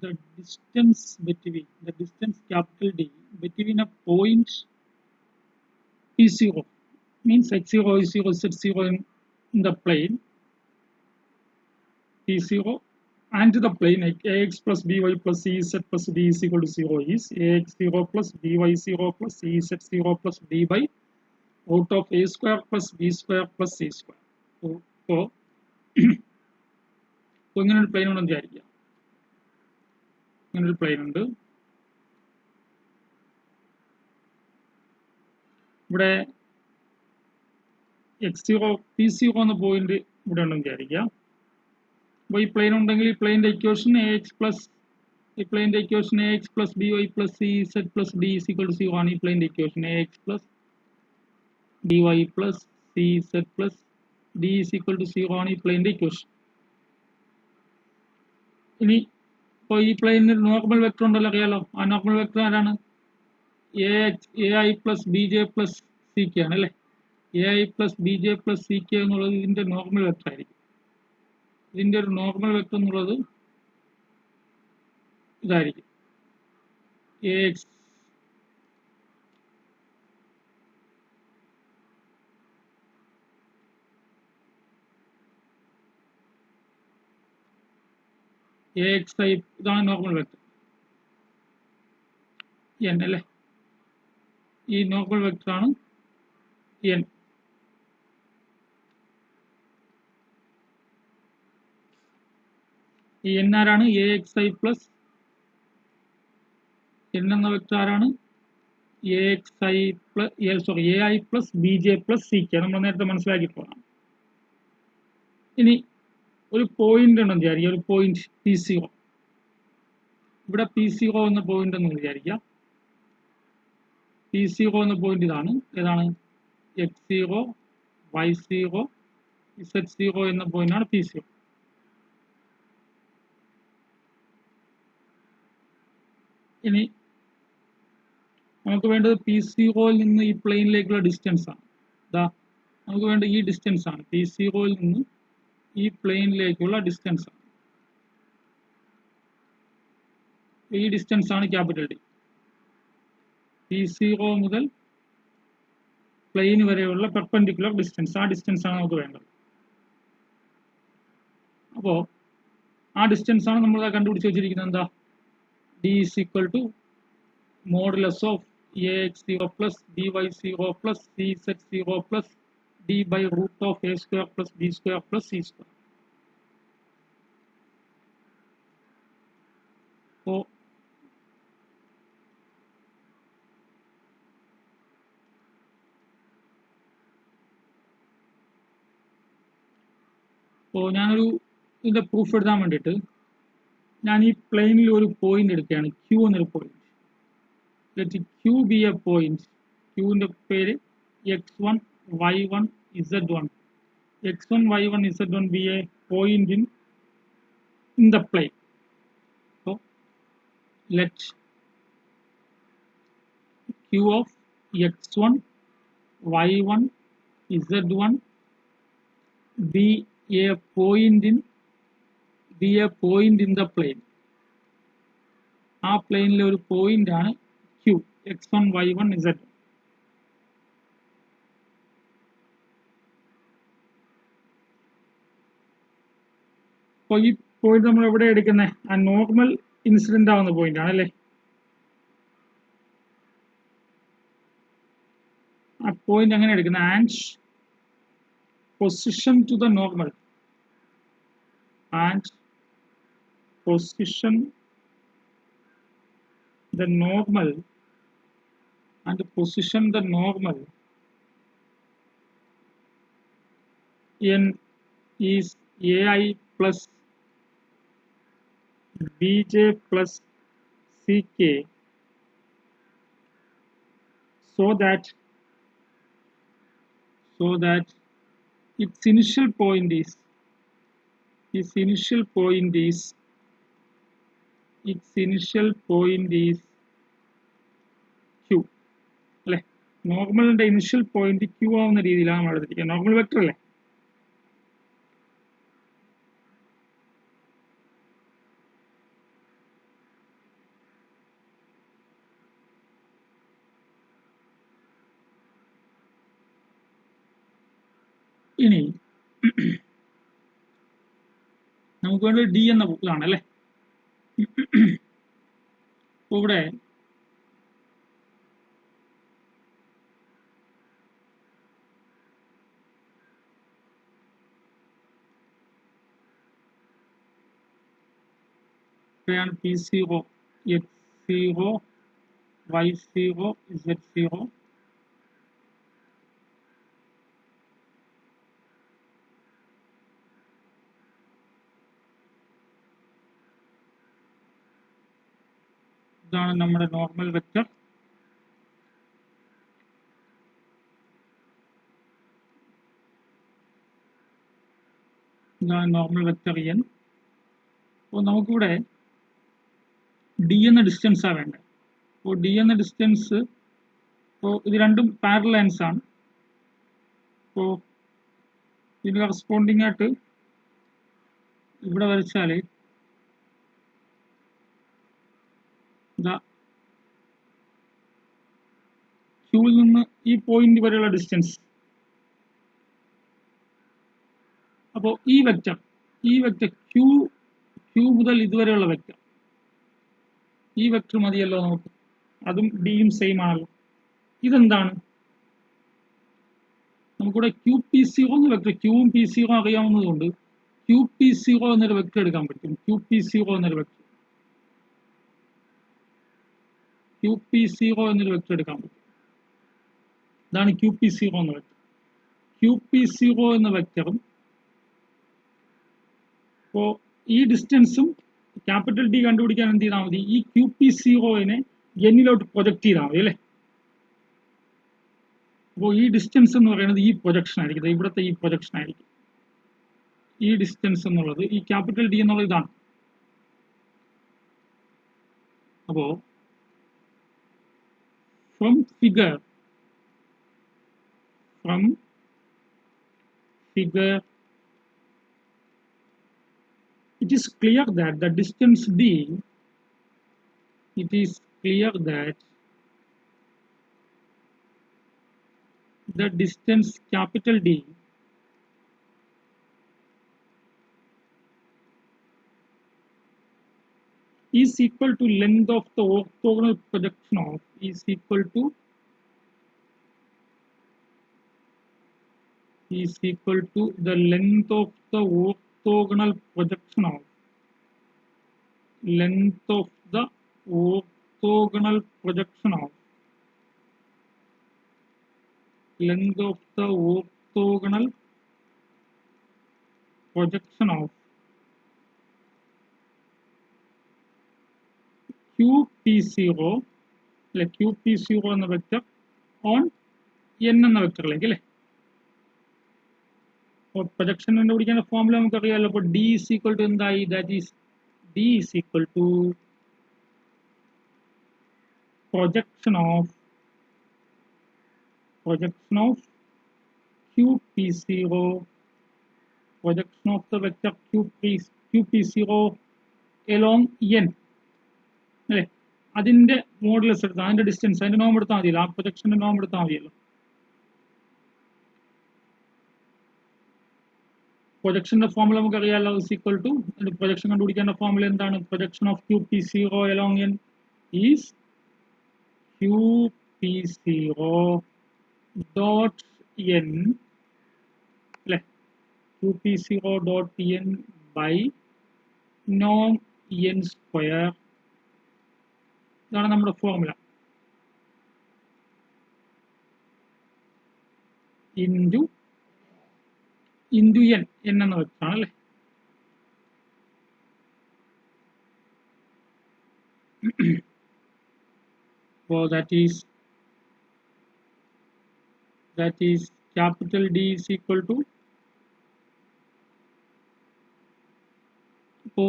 the distance capital D between a point P0 means x0 y0 z0 in the plane P0 and the plane ax plus by plus cz plus d is equal to 0 is ax0 plus by0 plus cz0 plus d by root of a square plus b square plus c square. So ഇങ്ങനെ ഒരു plain ഉണ്ടെന്ന് വിചാരിക്കുക. ഇങ്ങനെ ഒരു plain ഉണ്ട്. ഇവിടെ x0 p0 എന്ന point ഇവിടെ ഉണ്ടെന്ന് വിചാരിക്കുക. അപ്പോൾ ഈ പ്ലെയിൻ ഉണ്ടെങ്കിൽ ഈ പ്ലെയിൻ്റെ equation ax plus by plus cz plus d is equal to 0 ആണ്. ഈ പ്ലെയിൻ്റെ equation ax plus by plus cz plus d is equal to 0 ആണ് ഈ പ്ലെയിൻ്റെ ഇക്വേഷൻ. ഇനി ഇപ്പോൾ ഈ പ്ലെയിനിന് നോർമൽ വെക്ടർ ഉണ്ടല്ലോ, അറിയാലോ. ആ നോർമൽ വെക്ടർ ആരാണ്? ai plus bj plus C K ആണ് അല്ലേ. ai plus bj plus C K എന്നുള്ളത് ഇതിൻ്റെ നോർമൽ വെക്ടർ ആയിരിക്കും. ഇതിൻ്റെ ഒരു നോർമൽ വെക്ടർ എന്നുള്ളത് ഇതായിരിക്കും, ax axi, ഇതാണ് നോർമൽ വെക്ടർ n അല്ലേ. ഈ നോർമൽ വെക്ടർ ആണ് n. ഈ n ആരാണ്? axi പ്ലസ് n എന്ന വെക്ടർ ആരാണ്? ai plus bj plus C K. നമ്മൾ നേരത്തെ മനസ്സിലാക്കിയിട്ടുള്ളതാണ്. ഇനി ഒരു പോയിന്റ് ഉണ്ടെന്ന് വിചാരിക്കുക, ഒരു പോയിന്റ് P0. ഇവിടെ P0 എന്ന പോയിന്റ് എന്ന് വിചാരിക്കുക. P0 എന്ന പോയിന്റ് ഇതാണ്. ഏതാണ്? x0 y0 z0 എന്ന പോയിന്റാണ് P0. ഇനി നമുക്ക് വേണ്ടത് P0യിൽ നിന്ന് ഈ പ്ലെയിനിലേക്കുള്ള ഡിസ്റ്റൻസ് ആണ്. ഇതാ നമുക്ക് വേണ്ട ഈ ഡിസ്റ്റൻസ് ആണ്. P0യിൽ നിന്ന് ഈ പ്ലെയിനിലേക്കുള്ള ഡിസ്റ്റൻസ് ആണ്. ഈ ഡിസ്റ്റൻസ് ആണ് ക്യാപിറ്റൽ ഡി. P0 മുതൽ പ്ലെയിൻ വരെയുള്ള പെർപെൻഡിക്കുലർ ഡിസ്റ്റൻസ്, ആ ഡിസ്റ്റൻസ് ആണ് നമുക്ക് വേണ്ടത്. അപ്പോൾ ആ ഡിസ്റ്റൻസ് ആണ് നമ്മൾ കണ്ടുപിടിച്ച് വെച്ചിരിക്കുന്നത്. എന്താ? d is equal to modulus of ax0 plus by0 plus cz0 plus d by root of a square plus b square plus c square. അപ്പോൾ ഞാനൊരു ഇതിൻ്റെ പ്രൂഫ് എഴുതാൻ വേണ്ടിയിട്ട് ഞാൻ ഈ പ്ലെയിനിൽ ഒരു പോയിന്റ് എടുക്കുകയാണ്, Q എന്നൊരു point. Let Q be a point. Qൻ്റെ പേര് x1 y1 z1. x1 y1 z1 be a point in the plane. So let Q of x1 y1 z1 be a point in the plane. ആ പ്ലെയിനിലെ ഒരു point ആണ് Q, x1 y1 z1. അപ്പോൾ ഈ point നമ്മൾ എവിടെ എടുക്കുന്നത്? ആ normal incident ആവുന്ന പോയിന്റ് ആണ് അല്ലേ. ആ പോയിന്റ് എങ്ങനെ എടുക്കുന്നത്? And position to the normal, and position the normal n is ai plus bj plus ck, so that its initial point is Q അല്ലേ. നോർമലിന്റെ ഇനിഷ്യൽ പോയിന്റ് Q ആവുന്ന രീതിയിലാണ് നമ്മൾ എടുത്തിരിക്കുക. നോർമൽ വെക്ടർ അല്ലേ. ഇനി നമുക്ക് വേണ്ടത് ഡി എന്ന ഇതാണ് അല്ലേ. ഇവിടെ P0, X0, Y0, Z0. ഇതാണ് നമ്മുടെ നോർമൽ വെക്റ്റർ. ഇതാണ് നോർമൽ വെക്റ്റർ എൻ. അപ്പോൾ നമുക്കിവിടെ ഡി എന്ന ഡിസ്റ്റൻസാണ് വേണ്ടത്. അപ്പോൾ ഡി എന്ന ഡിസ്റ്റൻസ്, അപ്പോൾ ഇത് രണ്ടും പാരലൽ ലൈൻസ് ആണ്. അപ്പോൾ ഇതിന് കറസ്പോണ്ടിങ് ആയിട്ട് ഇവിടെ വരച്ചാൽ ക്യൂവിൽ നിന്ന് ഈ പോയിന്റ് വരെയുള്ള ഡിസ്റ്റൻസ്. അപ്പോൾ ഈ വെക്റ്റർ ക്യൂ മുതൽ ഇതുവരെയുള്ള വെക്റ്റർ, ഈ വെക്റ്റർ മതിയല്ലോ നമുക്ക്. അതും ഡിയും സെയിം ആണല്ലോ. ഇതെന്താണ്? നമുക്കിവിടെ QP0 എന്ന വെക്റ്റർ, ക്യൂവും P0 അറിയാവുന്നതുകൊണ്ട് QP0 എന്നൊരു വെക്റ്റർ എടുക്കാൻ പറ്റും. QP0 എന്നൊരു വെക്റ്റർ എടുക്കാൻ പറ്റും. ഇതാണ് QP0 എന്ന വെക്റ്റർ. QP0 എന്ന വെക്റ്ററും അപ്പോൾ ഈ ഡിസ്റ്റൻസും ക്യാപിറ്റൽ ഡി കണ്ടുപിടിക്കാൻ എന്ത് ചെയ്താൽ മതി? ഈ QP0നെ എന്നിലോട്ട് പ്രൊജക്ട് ചെയ്താൽ മതി അല്ലേ. അപ്പോൾ ഈ ഡിസ്റ്റൻസ് എന്ന് പറയുന്നത് ഈ പ്രൊജക്ഷൻ ആയിരിക്കും, ഇവിടുത്തെ ഈ പ്രൊജക്ഷൻ ആയിരിക്കും. ഈ ഡിസ്റ്റൻസ് എന്നുള്ളത് ഈ ക്യാപിറ്റൽ ഡി എന്നുള്ള ഇതാണ്. അപ്പോൾ from figure it is clear that the distance d, the distance capital D is equal to length of the orthogonal projection of the length of the orthogonal projection of QP0 അല്ലെ, QP0 എന്ന vector on n എന്ന വെക്റ്ററിലേക്ക് അല്ലേ. അപ്പോൾ projection കണ്ടുപിടിക്കേണ്ട formula നമുക്കറിയാമല്ലോ. അപ്പോൾ D is equal to എന്തായി? That is D is equal to projection of QP0, projection of the vector QP0 along n അല്ലേ. അതിന്റെ മോഡുലസ് എടുത്താൽ, അതിന്റെ ഡിസ്റ്റൻസ്, അതിന്റെ നോം എടുത്താൽ മതിയല്ലോ, ആ പ്രൊജക്ഷന്റെ നോം എടുത്താൽ മതിയല്ലോ. പ്രൊജക്ഷന്റെ ഫോർമുല നമുക്ക് അറിയാമല്ലോ. ഇസ് ഈക്വൽ ടു, പ്രൊജക്ഷൻ കണ്ടുപിടിക്കേണ്ട ഫോർമുല എന്താണ്? Projection of QP0 along n is QP0 dot n അല്ലെ, QP0 dot n by norm n square. ഇതാണ് നമ്മുടെ ഫോർമുല. ഇൻറ്റു n എന്ന വെച്ചാണ് അല്ലേ. So that is capital D is equal to, so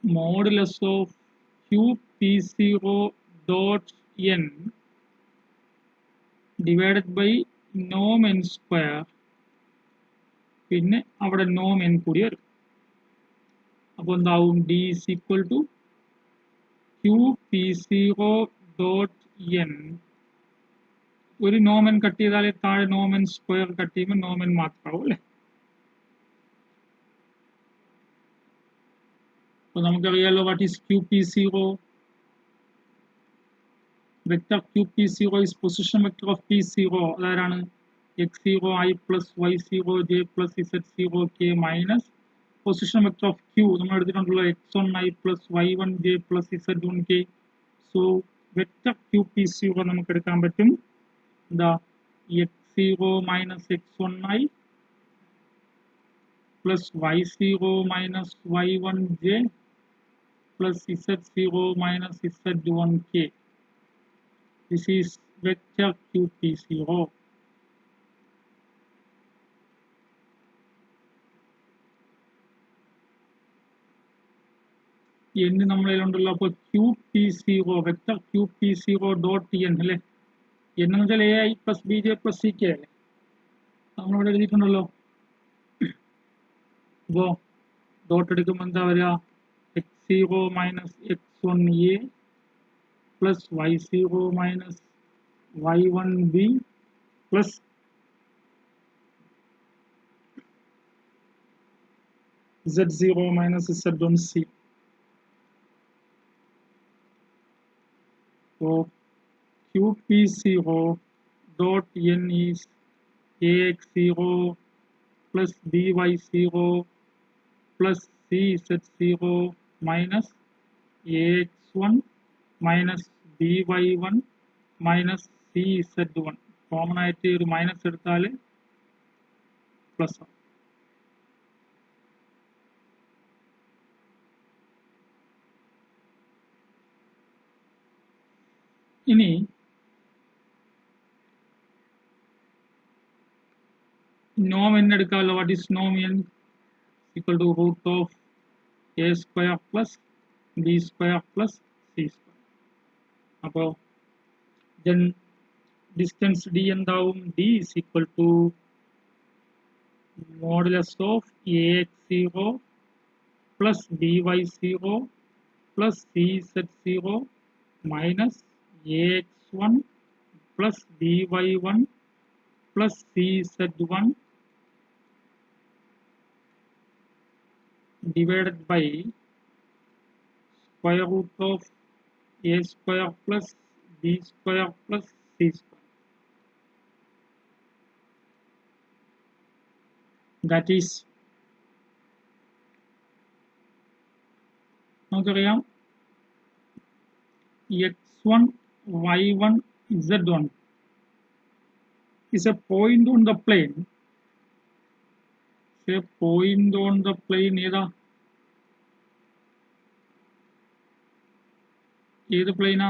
modulus of QP0 dot n divided by norm n square, പിന്നെ അവിടെ norm n കൂടി വരും. അപ്പോൾ എന്താവും? D is equal to QP0 dot N ഒരു നോമൻ കട്ട് ചെയ്താലേ താഴെ നോമൻ സ്ക്വയർ കട്ട് ചെയ്യുമ്പോൾ നോമൻ മാത്രമാവും അല്ലേ. അപ്പോൾ നമുക്കറിയാലോ what is QP0. Vector QP0 is position vector of P0. അതാരാണ്? x0 i plus y0 j plus z0 k minus position vector of Q നമ്മൾ എടുത്തിട്ടുണ്ടല്ലോ x1 i plus y1 j plus z1 k. So vector QP0 നമുക്ക് എടുക്കാൻ പറ്റും എന്താ x0 minus x1 i plus y0 minus y1 j plus z0 minus z1 k. This is vector QP0. n നമ്മളിലുണ്ടല്ലോ. അപ്പോൾ QP0 vector QP0 dot n അല്ലേ. n എന്ന് വെച്ചാൽ ai plus bj plus ck അല്ലേ. നമ്മളിവിടെ എഴുതിയിട്ടുണ്ടല്ലോ. അപ്പോൾ ഡോട്ട് എടുക്കുമ്പോൾ എന്താ വരിക? x0 minus x1a plus y0 minus y1b plus z0 minus z1c. So QP0 dot n is ax0 plus by0 plus cz0 minus ax1 minus by1 minus cz1. Common ആയിട്ട് ഒരു minus എടുത്താൽ plus ആവും. ഇനി നോം n എടുക്കാമല്ലോ. What is നോം n? Equal to root of a square plus b square plus c square. അപ്പോൾ then distance d എന്താവും? d is equal to modulus of ax0 plus by0 plus cz0 minus ax1 plus by1 plus cz1 divided by square root of a square plus b square plus c square. That is നമുക്കറിയാം x1 y1 z1 is a point on the plane. Say point on the plane ഏതാ? ഏത് പ്ലെയിനാ?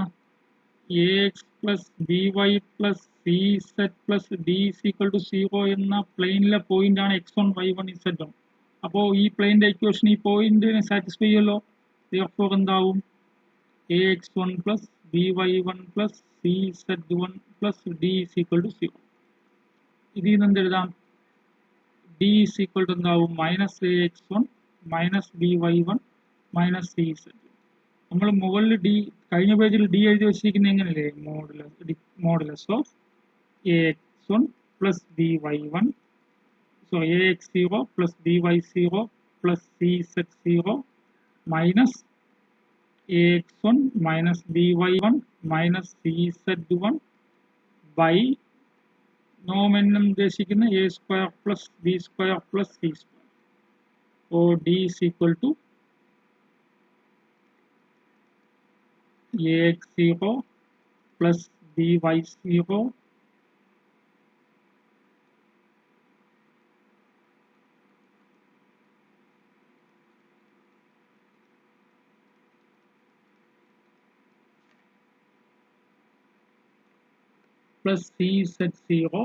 ax plus by plus cz plus d is equal to 0 എന്ന പ്ലെയിനിലെ point ആണ് x1 y1 z1. അപ്പോൾ ഈ പ്ലെയിനിന്റെ equation ഈ പോയിന്റിനെ satisfy ചെയ്യുമല്ലോ. therefore എന്താവും? ax1 plus by1 plus cz1 plus d is equal to 0. ഇതിൽ നിന്ന് എന്തെഴുതാം? d is equal to എന്താവും? Minus ax1 minus by1 minus cz. നമ്മൾ മുകളിൽ ഡി കഴിഞ്ഞ പേജിൽ ഡി എഴുതി വെച്ചിരിക്കുന്നത് എങ്ങനെയല്ലേ? Modulus of ax1 plus by1 ax0 plus by0 plus cz0 minus ax1 minus by1 minus cz1 by നോം n ഉദ്ദേശിക്കുന്ന a square plus b square plus c square. ഓ d is equal to ax0 plus by0 plus cz0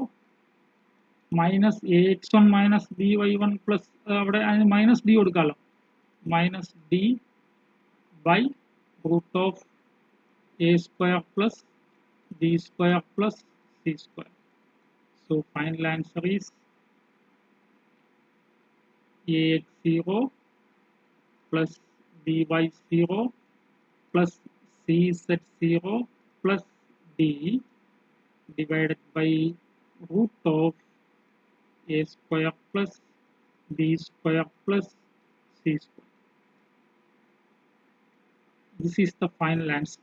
minus ax1 minus by1 plus അവിടെ minus d കൊടുക്കാമല്ലോ. Minus d by root of a square plus b square plus c square. So final answer is ax0 plus by0 plus cz0 plus d divided by root of a square plus b square plus c square. This is the final answer.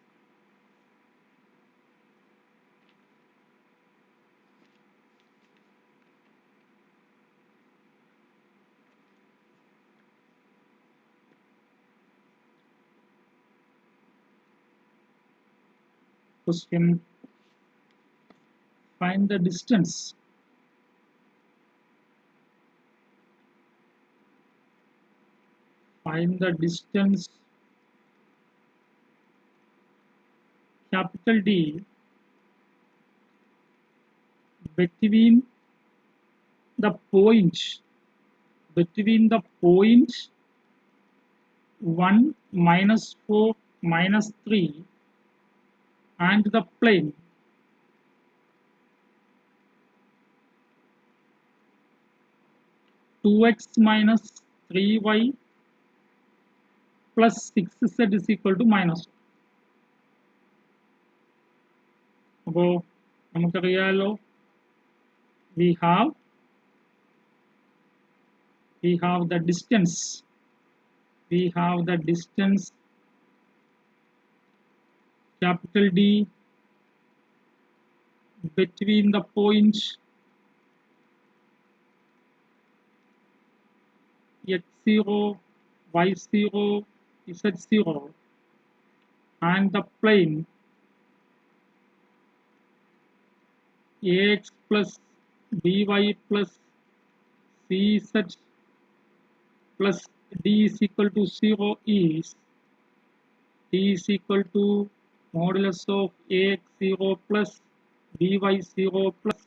Question: find the distance capital D between the point 1 minus 4 minus 3 and the plane 2x minus 3y plus 6z is equal to minus 1. അപ്പോൾ നമുക്കറിയാലോ we have the distance capital D between the point x0 y0 z0 and the plane ax plus by plus cz plus d is equal to 0 is equal to modulus of ax 0 plus by 0 plus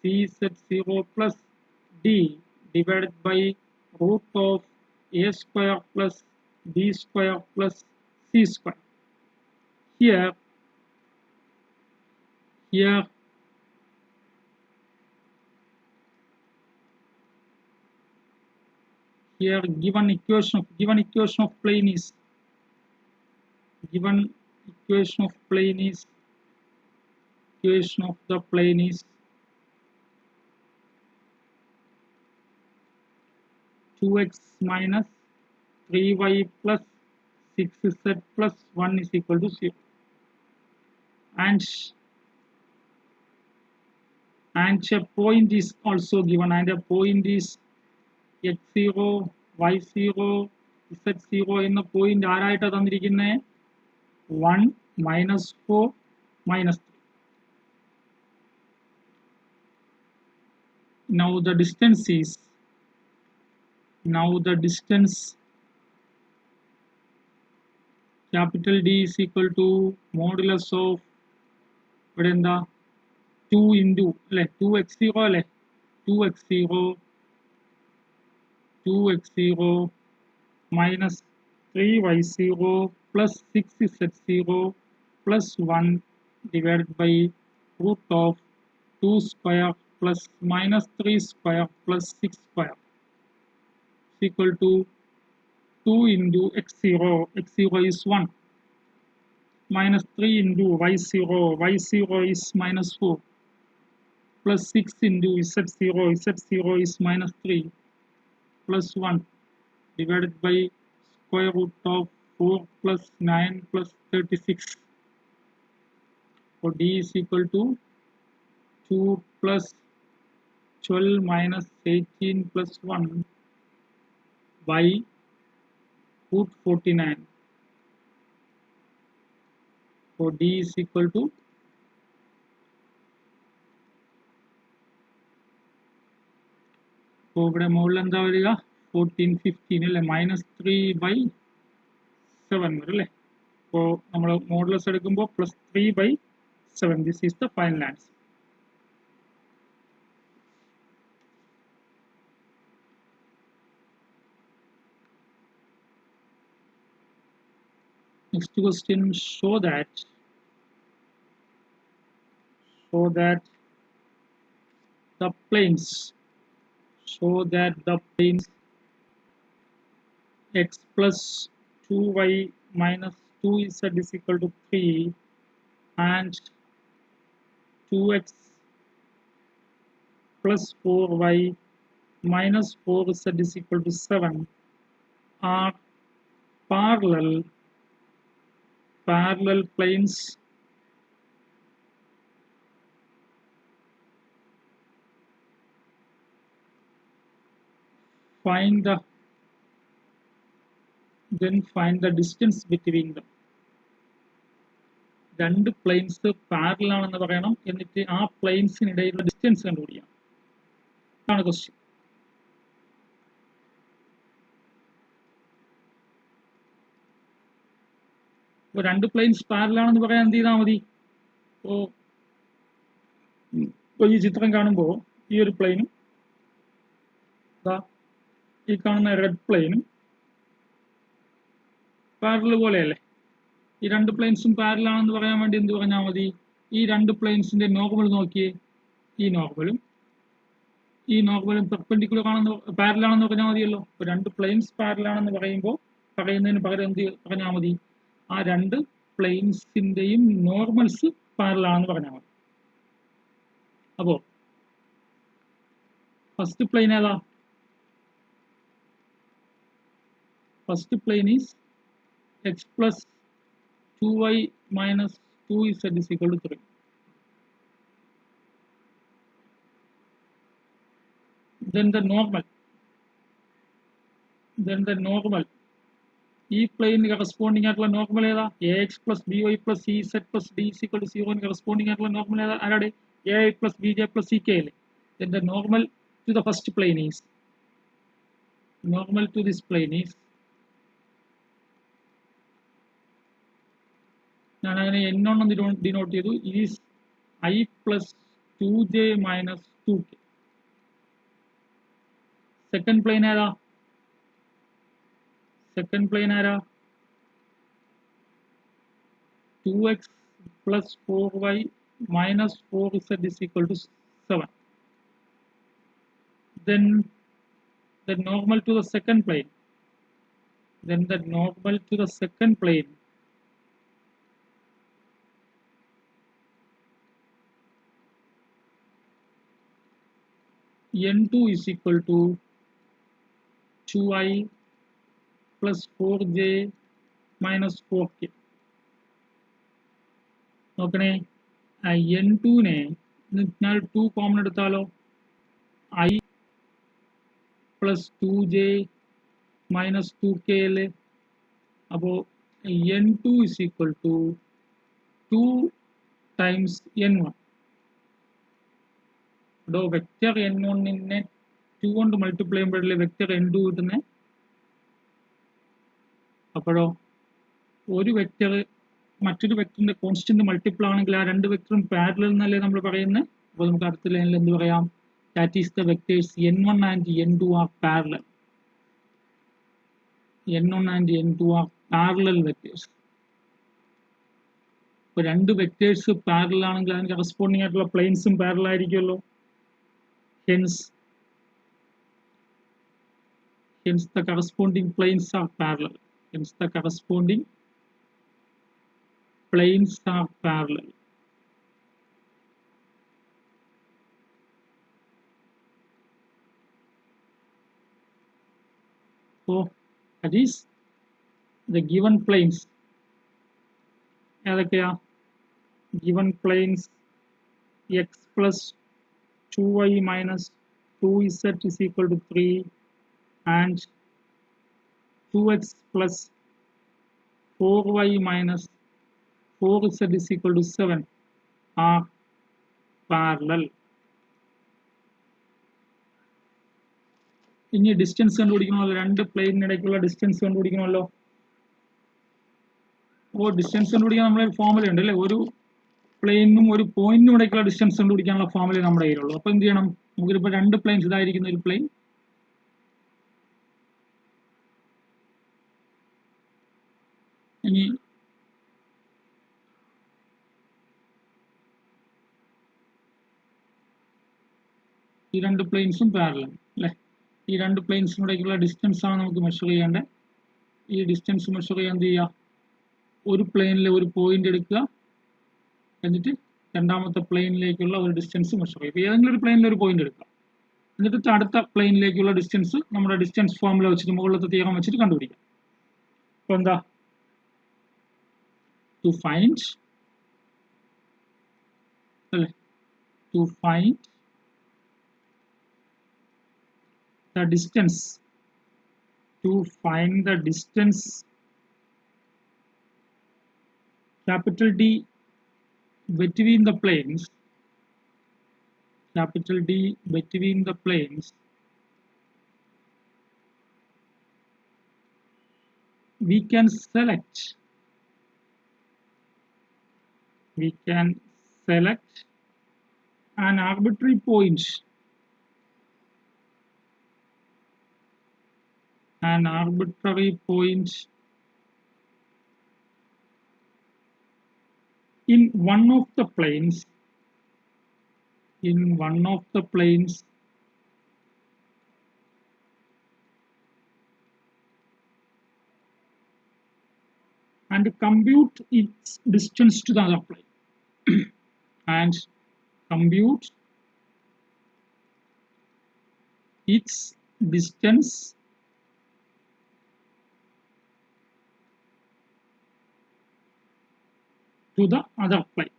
cz 0 plus d divided by root of a square plus b square plus c square. Here given equation of plane is 2x minus 3y plus 6z plus 1 is equal to 0, and a point is also given, and a point is x0 y0 z0 എന്ന point ആരായിട്ടാണ് തന്നിരിക്കുന്നത് 1 minus 4 minus 3. Now the distance capital D is equal to modulus of ഇവിടെ എന്താ 2 into അല്ലെ 2x0 അല്ലെ 2x0 minus 3y0 plus 6z0 plus 1 divided by root of 2 square plus minus 3 square plus 6 square is equal to 2 into x0 is 1 minus 3 into y0 is minus 4 plus 6 into z0 is minus 3 plus 1 divided by square root of 4 plus 9 plus 36. So D is equal to 2 plus 12 minus 18 plus 1 by root 49. So D is equal to ഇവിടെ മുകളിൽ എന്താ വരിക 14 15 അല്ലേ -3/7 വരും അല്ലേ. അപ്പോൾ നമ്മൾ modulus എടുക്കുമ്പോൾ +3/7. This is the final answer. Next question: show that the planes x plus 2y minus 2z is equal to 3 and 2x plus 4y minus 4z is equal to 7 are parallel planes find the distance between them. രണ്ട് planes parallel ആണെന്ന് പറയണം, എന്നിട്ട് ആ പ്ലെയിൻസിനിടയിലുള്ള distance കണ്ടുപിടിക്കണം. ആണ് question. ഇപ്പോൾ രണ്ട് planes parallel ആണെന്ന് പറയാൻ എന്ത് ചെയ്താൽ മതി? ഇപ്പോൾ ഈ ചിത്രം കാണുമ്പോൾ ഈ ഒരു പ്ലെയിനും ഈ കാണുന്ന റെഡ് പ്ലെയിനും പാരലൽ പോലെയല്ലേ? ഈ രണ്ട് പ്ലെയിൻസും പാരലൽ ആണെന്ന് പറയാൻ വേണ്ടി എന്ത് പറഞ്ഞാൽ മതി? ഈ രണ്ട് പ്ലെയിൻസിന്റെ നോർമൽ നോക്കിയേ, ഈ നോർമലും പെർപെൻഡിക്കുലർ ആണെന്ന് പാരലൽ ആണെന്ന് പറഞ്ഞാൽ മതിയല്ലോ. ഇപ്പോൾ രണ്ട് പ്ലെയിൻസ് പാരലൽ ആണെന്ന് പറയുന്നതിന് പകരം എന്ത് പറഞ്ഞാൽ മതി? ആ രണ്ട് പ്ലെയിൻസിന്റെയും നോർമൽസ് പാരലൽ ആണെന്ന് പറഞ്ഞാൽ മതി. അപ്പോൾ ഫസ്റ്റ് പ്ലെയിൻ ഏതാ? First plain is x plus 2y minus 2z is equal to 3. Then the normal ഈ പ്ലെയിനിന് കറസ്പോണ്ടിങ് ആയിട്ടുള്ള നോർമൽ ഏതാ? ax plus by plus cz plus d is equal to 0 corresponding ആയിട്ടുള്ള normal ഏതാ? ആരാടെ? ai plus bj plus ck അല്ലേ? Then the normal to the first plane is ഞാൻ അതിനെ n1 denote ചെയ്തു. Is i plus 2j minus 2k. Second plane ആരാ? 2x plus 4y minus 4z is equal to 7. Then the normal to the second plane. n2 is equal to 2i plus 4j minus 4k. നോക്കണേ, n2നെ ഞാൻ 2 common എടുത്താലോ, i plus 2j minus 2k അല്ലേ? അപ്പോൾ n2 is equal to 2 times n1. ഇവിടെ vector n1നെ 2 കൊണ്ട് multiply ചെയ്യുമ്പോഴല്ലേ vector n2 കിട്ടുന്നത്. അപ്പോഴോ ഒരു vector മറ്റൊരു വെക്റ്ററിന്റെ കോൺസ്റ്റന്റ് മൾട്ടിപ്പിൾ ആണെങ്കിൽ ആ രണ്ട് വെക്റ്ററും പാരലൽ എന്നല്ലേ നമ്മൾ പറയുന്നത്. അപ്പോൾ നമുക്ക് അടുത്ത ലൈനിൽ എന്ത് പറയാം? That is the vectors n1 and n2 are parallel. n1 and n2 are parallel vectors. ഇപ്പോൾ രണ്ട് വെക്റ്റേഴ്സ് പാരലൽ ആണെങ്കിൽ അതിന് കറസ്പോണ്ടിങ് ആയിട്ടുള്ള പ്ലെയിൻസും പാരലൽ ആയിരിക്കുമല്ലോ. Hence the corresponding planes are parallel. So that is the given planes. ഏതൊക്കെയാ given planes? x plus 2y minus 2z is equal to 3 and 2x plus 4y minus 4z is equal to 7 are parallel. ഇനി distance കണ്ടുപിടിക്കണമല്ലോ, രണ്ട് പ്ലെയിനിനിടയ്ക്കുള്ള distance കണ്ടുപിടിക്കണമല്ലോ. അപ്പോൾ distance കണ്ടുപിടിക്കാൻ നമ്മളെ formula ഉണ്ട് അല്ലേ? ഒരു പ്ലെയിനും ഒരു പോയിന്റിനും ഇടയ്ക്കുള്ള ഡിസ്റ്റൻസ് കണ്ടുപിടിക്കാനുള്ള ഫോർമുല നമ്മുടെ കയ്യിലുള്ളൂ. അപ്പോൾ എന്ത് ചെയ്യണം? നമുക്കിപ്പോൾ രണ്ട് പ്ലെയിൻസ്, ഇതായിരിക്കുന്ന ഒരു പ്ലെയിൻ, ഇനി ഈ രണ്ട് പ്ലെയിൻസും പാരലൽ അല്ലേ? ഈ രണ്ട് പ്ലെയിൻസിനിടയ്ക്കുള്ള ഡിസ്റ്റൻസ് ആണ് നമുക്ക് മെഷർ ചെയ്യേണ്ടത്. ഈ ഡിസ്റ്റൻസ് മെഷർ ചെയ്യാൻ എന്ത് ചെയ്യുക? ഒരു പ്ലെയിനിലെ ഒരു പോയിന്റ് എടുക്കുക, എന്നിട്ട് രണ്ടാമത്തെ പ്ലെയിനിലേക്കുള്ള ഒരു ഡിസ്റ്റൻസ് മെഷർ ചെയ്യും. ഏതെങ്കിലും ഒരു പ്ലെയിനിൽ ഒരു പോയിന്റ് എടുക്കാം, എന്നിട്ട് അടുത്ത പ്ലെയിനിലേക്കുള്ള ഡിസ്റ്റൻസ് നമ്മുടെ ഡിസ്റ്റൻസ് ഫോർമുല വെച്ചിട്ട് മുകളിലത്തെ തിയറം വെച്ചിട്ട് കണ്ടുപിടിക്കാം. അപ്പോൾ എന്താ, ടു ഫൈൻഡ് അല്ലേ, to find the distance, to find the distance capital D between the planes, capital D between the planes, we can select an arbitrary point, in one of the planes, and compute its distance to the other plane and compute its distance to the other plane.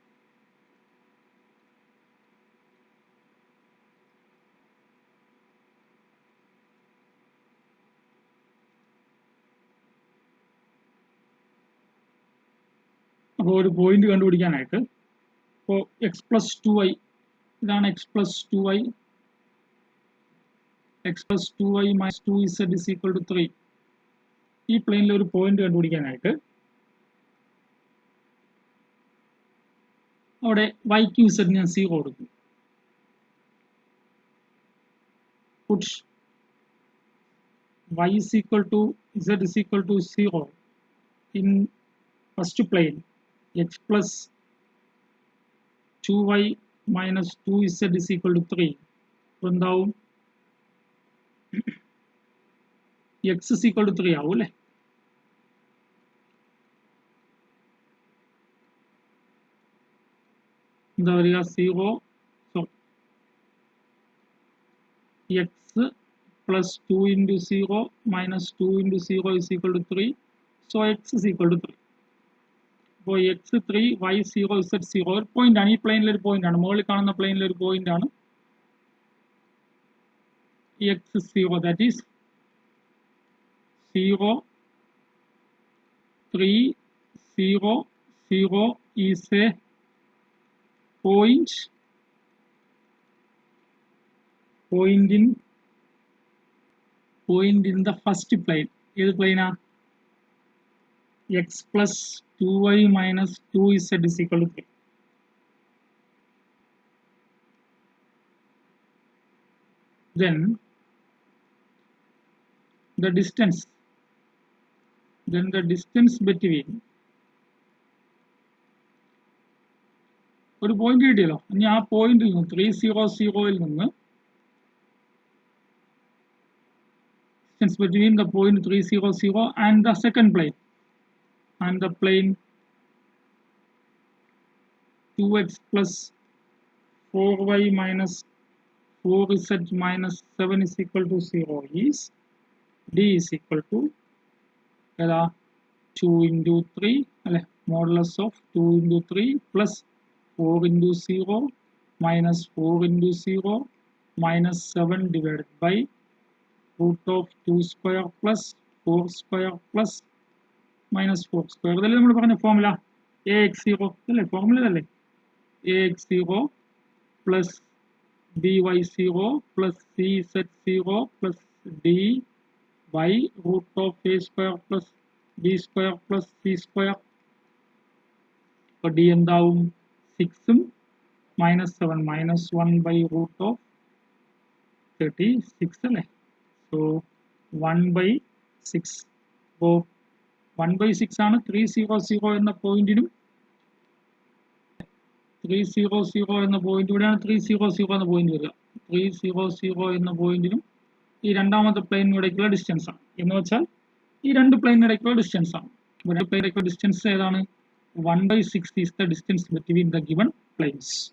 അപ്പോൾ ഒരു point കണ്ടുപിടിക്കാനായിട്ട് ഇപ്പോൾ X plus 2y, ഇതാണ് x plus 2y, x plus 2y minus 2z is equal to 3. ഈ പ്ലെയിനിൽ ഒരു point കണ്ടുപിടിക്കാനായിട്ട് അവിടെ വൈക്കും z ഞാൻ 0 കൊടുക്കും. Put y is equal to z is equal to 0 in first plane, x plus 2y minus 2z is equal to 3. അപ്പോൾ എന്താവും, x is equal to 3 ആവും അല്ലേ. എന്താ പറയുക, 0, x plus 2 into 0 minus 2 into 0 is equal to 3. So x is equal to 3. അപ്പോൾ x 3, y 0, z 0 ഒരു point ആണ്. ഈ പ്ലെയിനിൽ ഒരു പോയിന്റ് ആണ്, മുകളിൽ കാണുന്ന പ്ലെയിനിൽ ഒരു പോയിന്റ് ആണ് x 0, that is 0, 3, 0, 0 is a point in the first plane. ഏത് പ്ലെയിനാ, x plus 2y minus 2z is equal to 3. Then the distance between, ഒരു പോയിന്റ് കിട്ടിയല്ലോ, ഇനി ആ പോയിന്റിൽ നിന്ന് 300 നിന്ന് distance between the point 300 and the second plane, and the plane 2x plus 4y minus 4z minus 7 is equal to 0 is d is equal to 2 into 3 അല്ലെ, modulus of 2 into 3 plus 4 into 0 minus 4 into 0 minus 7 divided by root of 2 square plus 4 square plus minus 4 square. ഇതല്ലേ നമ്മൾ പറഞ്ഞ formula, ax0 അല്ലേ, formula അല്ലേ, ax0 plus by0 plus cz0 plus d by root of a square plus b square plus c square. അപ്പോൾ d എന്താവും, 6 minus 7 minus 1 by root of 36 അല്ലേ. So 1/6. അപ്പോൾ 1/6 ആണ് 300 എന്ന പോയിന്റിനും 300 എന്ന പോയിന്റ്, ഇവിടെയാണ് 300 എന്ന പോയിന്റ് വരിക. 300 എന്ന പോയിന്റിനും ഈ രണ്ടാമത്തെ പ്ലെയിനിനിടയ്ക്കുള്ള ഡിസ്റ്റൻസ് ആണ്. എന്ന് വെച്ചാൽ ഈ രണ്ട് പ്ലെയിനിനിടയ്ക്കുള്ള ഡിസ്റ്റൻസ് ആണ്. രണ്ട് പ്ലെയിനിടയ്ക്കുള്ള ഡിസ്റ്റൻസ് ഏതാണ്, 1/6 is the distance between the given planes.